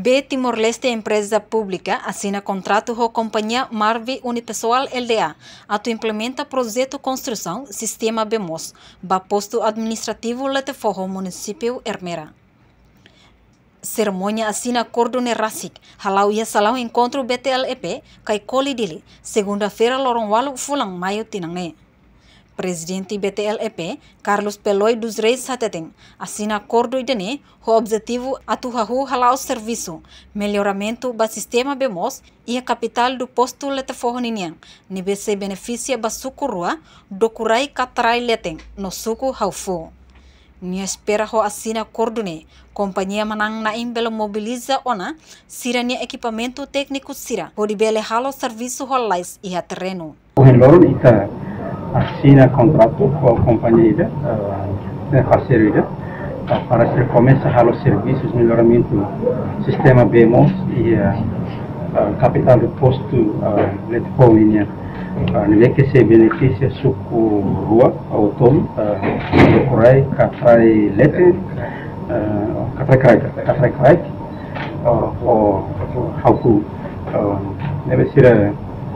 B Timor-Leste Empresa Pública assina contrato com a companhia Marvi Unipessoal LDA, atu implementa projeto construção sistema BEMOS, ba posto administrativo Leteforro, município Ermera. Cerimônia assina acordo nerasik, halau ia salau encontro BTLEP, kai kolidili, segunda-feira lorong walu fulang maio tinange. Presidente BTLEP, Carlos Peloy dos Reis Sateteng, assina acordo idene, o objetivo atuhahu halau serviço, melhoramento do sistema BEMOS e a capital do posto Leteforro Ninian, nível se beneficia ba suku rua, dokurai katrai leteng, no suku haufu. Nia espera ho assina acordo ne, companhia manang naim bela mobiliza ona, sira nia equipamento técnico sira, pode bele halo serviço holais e a terreno. Assina contrato com a companhia parceira para que comece a os serviços melhoramento do sistema BEMOS e a capital do posto Leteforro Ninian. Nível que se beneficia suku rua autom do Corai katrai lete katrai krai o hauku deve ser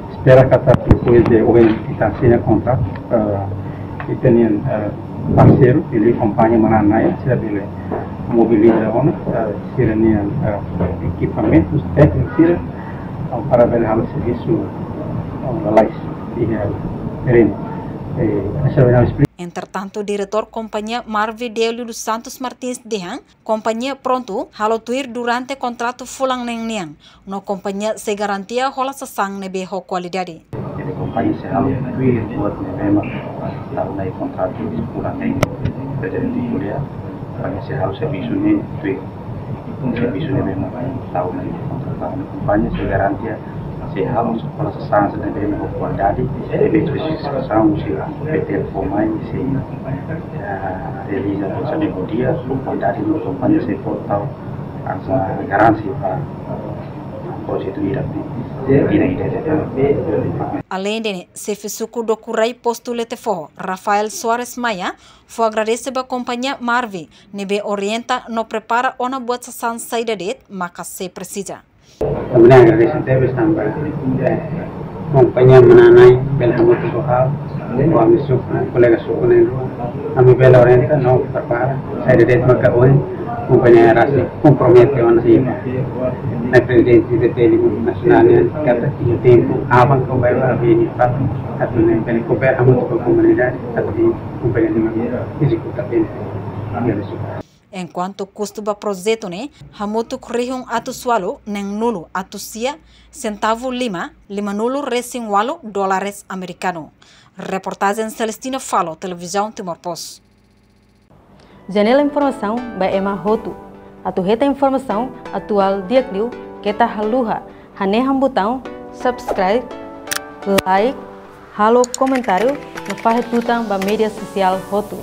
espera kata depois de ouvir kita assina contrato e tem parceiro ele companhia mananai sira bele mobiliza ona sira nia equipamentos técnicos sira para bele halo serviço lais e terreno. Entretanto, diretor companhia Marvi Deolio dos Santos Martins Dehan, companhia pronto halo tuir durante contrato fulang neng niang, no companhia se garantia hola sasang nebe ho qualidade. Jadi companhia se halo tuir buat memang tahu naik contrato fulang neng terjadi di Korea, companhia se halo serviço ni tuir serviço ni memang tahu naik contrato companhia se garantia se halo sekolah sesang sedang dari qualidade lebih spesifikasi se PT Formai se realiza o dia qualidade do companhia se total asa garansi para projeto Além de chefe suku do Kurai posto Leteforro, Rafael Soares Maia, foi agradecer a companhia Marvi, nebe orienta no prepara ona buat sasan saída det, maka se precisa. Também agradeço até sampai companhia menanai bela hamut sohal, kami kolega suku nelu, kami bela orienta no prepara, sayadet maka on companhia rasa compromete ona sih, na presidente de tele nacional kata tinha tempo, abang companhia Marvi pat, atau nem bela companhia hamut com comunidade, atau di companhia de magia, físico também, Enquanto custo do projeto ne, hamutu krihung atu swalo neng nulu atu sia centavo lima nulu recém walo dólares americano. Reportagem Celestina Falo, Televisão Timor-Post. Janela informação by Emma Hotu. Atu reta informação atual dia kliu kita haluha haneham botão subscribe, like, halo comentário no farretutang ba media social Hotu.